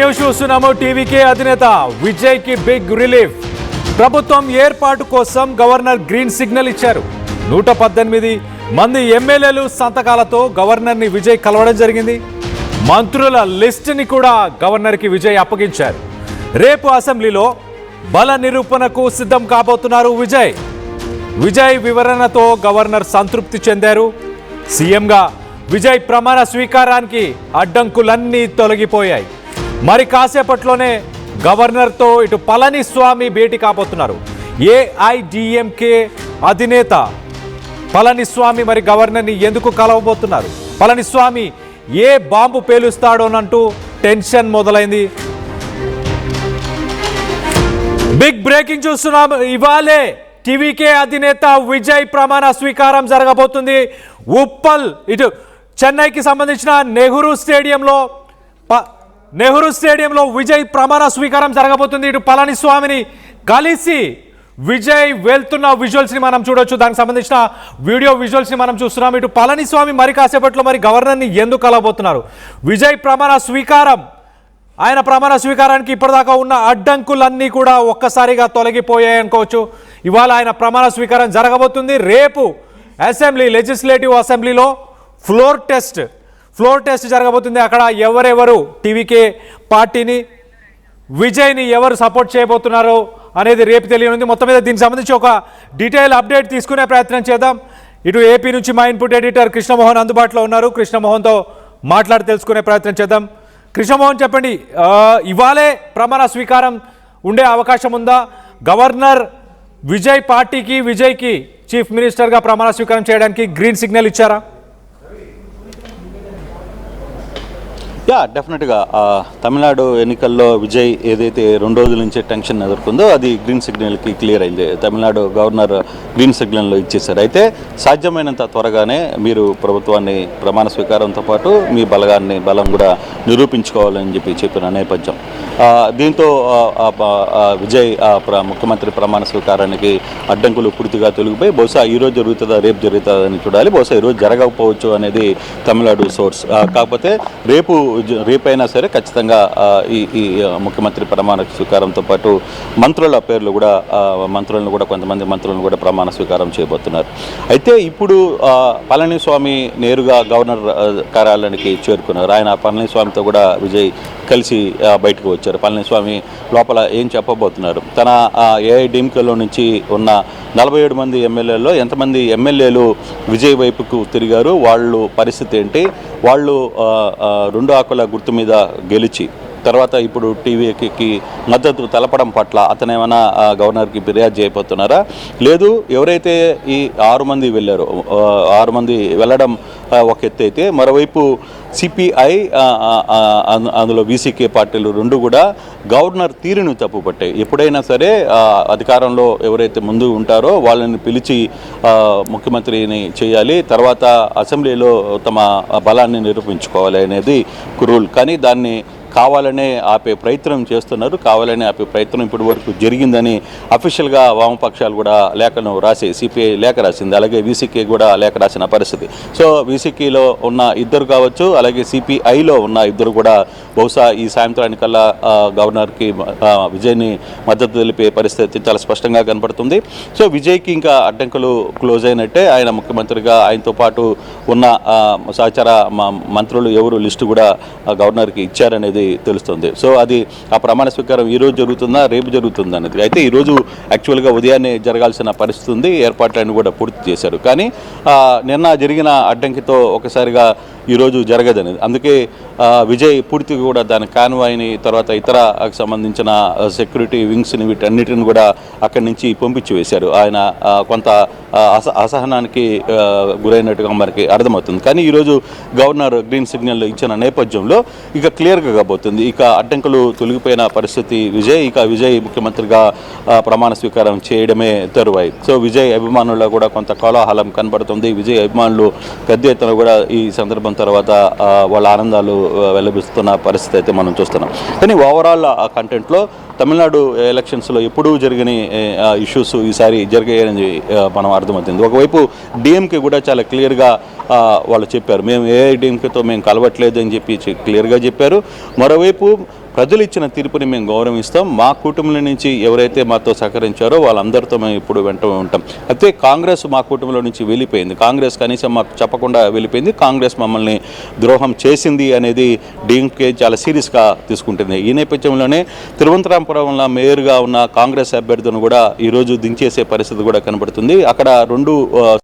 News చూస్తున్నాము. TVK అధినేత విజయ్ కి బిగ్ రిలీఫ్. ప్రభుత్వం ఏర్పాటు కోసం గవర్నర్ గ్రీన్ సిగ్నల్ ఇచ్చారు. 118 మంది ఎమ్మెల్యేలు సంతకాలతో గవర్నర్ని విజయ్ కలవడం జరిగింది. మంత్రుల లిస్టుని కూడా గవర్నర్కి విజయ్ అప్పగించారు. రేపు అసెంబ్లీలో బల నిరూపణకు సిద్ధం కాబోతున్నారు విజయ్ వివరణతో గవర్నర్ సంతృప్తి చెందారు. సీఎంగా విజయ్ ప్రమాణ స్వీకారానికి అడ్డంకులన్నీ తొలగిపోయాయి. మరి కాసేపట్లోనే గవర్నర్తో ఇటు పళనిస్వామి భేటీ కాబోతున్నారు. ఏఐడిఎంకే అధినేత పళనిస్వామి మరి గవర్నర్ని ఎందుకు కలవబోతున్నారు? పళనిస్వామి ఏ బాంబు పేలుస్తాడోనంటూ టెన్షన్ మొదలైంది. బిగ్ బ్రేకింగ్ చూస్తున్నాం. ఇవాళే టీవీకే అధినేత విజయ్ ప్రమాణ స్వీకారం జరగబోతుంది. ఉప్పల్ ఇటు చెన్నైకి సంబంధించిన నెహ్రూ స్టేడియంలో విజయ్ ప్రమాణ స్వీకారం జరగబోతుంది. ఇటు పళనిస్వామిని కలిసి విజయ్ వెళ్తున్న విజువల్స్ ని మనం చూడొచ్చు. దానికి సంబంధించిన వీడియో విజువల్స్ ని మనం చూస్తున్నాం. ఇటు పళనిస్వామి మరి కాసేపట్లో మరి గవర్నర్ని ఎందుకు కలవబోతున్నారు? విజయ్ ప్రమాణ స్వీకారం, ఆయన ప్రమాణ స్వీకారానికి ఇప్పటిదాకా ఉన్న అడ్డంకులన్నీ కూడా ఒక్కసారిగా తొలగిపోయాయి అనుకోవచ్చు. ఇవాళ ఆయన ప్రమాణ స్వీకారం జరగబోతుంది. రేపు అసెంబ్లీ లెజిస్లేటివ్ అసెంబ్లీలో ఫ్లోర్ టెస్ట్ జరగబోతుంది. అక్కడ ఎవరెవరు టీవీకే పార్టీని విజయ్ని ఎవరు సపోర్ట్ చేయబోతున్నారో అనేది రేపు తెలియనుంది. మొత్తం మీద దీనికి సంబంధించి ఒక డీటెయిల్ అప్డేట్ తీసుకునే ప్రయత్నం చేద్దాం. ఇటు ఏపీ నుంచి మా ఇన్పుట్ ఎడిటర్ కృష్ణమోహన్ అందుబాటులో ఉన్నారు. కృష్ణమోహన్తో మాట్లాడి తెలుసుకునే ప్రయత్నం చేద్దాం. కృష్ణమోహన్ చెప్పండి, ఇవాళే ప్రమాణ స్వీకారం ఉండే అవకాశం ఉందా? గవర్నర్ విజయ్ పార్టీకి విజయ్కి చీఫ్ మినిస్టర్గా ప్రమాణ స్వీకారం చేయడానికి గ్రీన్ సిగ్నల్ ఇచ్చారా? డెఫినెట్గా తమిళనాడు ఎన్నికల్లో విజయ్ ఏదైతే 2 రోజుల నుంచి టెన్షన్ ఎదుర్కొందో అది గ్రీన్ సిగ్నల్కి క్లియర్ అయింది. తమిళనాడు గవర్నర్ గ్రీన్ సిగ్నల్లో ఇచ్చేశారు. అయితే సాధ్యమైనంత త్వరగానే మీరు ప్రభుత్వాన్ని ప్రమాణ స్వీకారంతో పాటు మీ బలం కూడా నిరూపించుకోవాలని చెప్పిన నేపథ్యం. దీంతో విజయ్ ముఖ్యమంత్రి ప్రమాణ స్వీకారానికి అడ్డంకులు పూర్తిగా తొలగిపోయి బహుశా ఈరోజు జరుగుతుందా రేపు జరుగుతుందా అని చూడాలి. బహుశా ఈరోజు జరగకపోవచ్చు అనేది తమిళనాడు సోర్స్. కాకపోతే రేపైనా సరే ఖచ్చితంగా ఈ ముఖ్యమంత్రి ప్రమాణ స్వీకారంతో పాటు మంత్రులను కూడా కొంతమంది మంత్రులను కూడా ప్రమాణ స్వీకారం చేయబోతున్నారు. అయితే ఇప్పుడు పళనిస్వామి నేరుగా గవర్నర్ కార్యాలయానికి చేరుకున్నారు. ఆయన పళనిస్వామితో కూడా విజయ్ కలిసి బయటకు వచ్చారు. పళనిస్వామి లోపల ఏం చెప్పబోతున్నారు? తన ఏఐడిఎంకేలో నుంచి ఉన్న 47 మంది ఎమ్మెల్యేలలో ఎంతమంది ఎమ్మెల్యేలు విజయ్ వైపుకు తిరిగారు, వాళ్ళు పరిస్థితి ఏంటి, వాళ్ళు 2 ఆకుల గుర్తు మీద గెలిచి తర్వాత ఇప్పుడు టీవీకి మద్దతు తెలపడం పట్ల అతను ఏమైనా గవర్నర్కి ఫిర్యాదు చేయబోతున్నారా? లేదు, ఎవరైతే ఈ 6 మంది వెళ్ళారో 6 మంది వెళ్ళడం ఒక ఎత్తు అయితే మరోవైపు సిపిఐ అందులో వీసీకే పార్టీలు 2 కూడా గవర్నర్ తీరును తప్పుపట్టాయి. ఎప్పుడైనా సరే అధికారంలో ఎవరైతే ముందు ఉంటారో వాళ్ళని పిలిచి ముఖ్యమంత్రిని చేయాలి, తర్వాత అసెంబ్లీలో తమ బలాన్ని నిరూపించుకోవాలి అనేది రూల్. కానీ దాన్ని కావాలనే ఆపే ప్రయత్నం చేస్తున్నారు. కావాలనే ఆపే ప్రయత్నం ఇప్పటి వరకు జరిగిందని అఫీషియల్గా వామపక్షాలు కూడా లేఖను రాసి, సిపిఐ లేఖ రాసింది, అలాగే వీసీకే కూడా లేఖ రాసిన పరిస్థితి. సో వీసీకేలో ఉన్న ఇద్దరు కావచ్చు, అలాగే సిపిఐలో ఉన్న ఇద్దరు కూడా బహుశా ఈ సాయంత్రానికల్లా గవర్నర్కి విజయ్ని మద్దతు తెలిపే పరిస్థితి చాలా స్పష్టంగా కనపడుతుంది. సో విజయ్కి ఇంకా అడ్డంకులు క్లోజ్ అయినట్టే. ఆయన ముఖ్యమంత్రిగా ఆయనతో పాటు ఉన్న సహచర మంత్రులు ఎవరు లిస్టు కూడా గవర్నర్కి ఇచ్చారనేది తెలుస్తుంది. సో అది ఆ ప్రమాణ స్వీకారం ఈరోజు జరుగుతుందా రేపు జరుగుతుందా అనేది. అయితే ఈరోజు యాక్చువల్గా ఉదయాన్నే జరగాల్సిన పరిస్థితి ఉంది. ఏర్పాట్లను కూడా పూర్తి చేశారు. కానీ నిన్న జరిగిన అడ్డంకితో ఒకసారిగా ఈరోజు జరగదనేది. అందుకే విజయ్ పూర్తిగా కూడా దాని కాన్వాయ్ని తర్వాత ఇతరకు సంబంధించిన సెక్యూరిటీ వింగ్స్ని వీటన్నిటిని కూడా అక్కడి నుంచి పంపించి వేశారు. ఆయన కొంత అసహనానికి గురైనట్టుగా మనకి అర్థమవుతుంది. కానీ ఈరోజు గవర్నర్ గ్రీన్ సిగ్నల్ ఇచ్చిన నేపథ్యంలో ఇక క్లియర్గా కాబోతుంది. ఇక అడ్డంకులు తొలగిపోయిన పరిస్థితి విజయ్ ముఖ్యమంత్రిగా ప్రమాణ స్వీకారం చేయడమే తరువాయి. సో విజయ్ అభిమానుల్లో కూడా కొంత కోలాహలం కనబడుతుంది. విజయ్ అభిమానులు పెద్ద ఎత్తున కూడా ఈ సందర్భం తర్వాత వాళ్ళ ఆనందాలు వెల్లబిస్తున్న పరిస్థితి అయితే మనం చూస్తున్నాం. కానీ ఓవరాల్ ఆ కంటెంట్లో తమిళనాడు ఎలక్షన్స్లో ఎప్పుడూ జరిగిన ఇష్యూస్ ఈసారి జరిగాయని మనం అర్థమవుతుంది. ఒకవైపు డిఎంకే కూడా చాలా క్లియర్గా వాళ్ళు చెప్పారు, మేము ఏఐడిఎంకేతో మేము కలవట్లేదు అని చెప్పి క్లియర్గా చెప్పారు. మరోవైపు ప్రజలు ఇచ్చిన తీర్పుని మేము గౌరవిస్తాం. మా కుటుంబం నుంచి ఎవరైతే మాతో సహకరించారో వాళ్ళందరితో మేము ఇప్పుడు వెంట ఉంటాం. అయితే కాంగ్రెస్ మా కుటుంబంలో నుంచి వెళ్ళిపోయింది. కాంగ్రెస్ కనీసం మాకు చెప్పకుండా వెళ్ళిపోయింది. కాంగ్రెస్ మమ్మల్ని ద్రోహం చేసింది అనేది డీఎంకే చాలా సీరియస్గా తీసుకుంటుంది. ఈ నేపథ్యంలోనే తిరువనంతపురంలో మేయర్గా ఉన్న కాంగ్రెస్ అభ్యర్థులను కూడా ఈరోజు దించేసే పరిస్థితి కూడా కనబడుతుంది. అక్కడ రెండు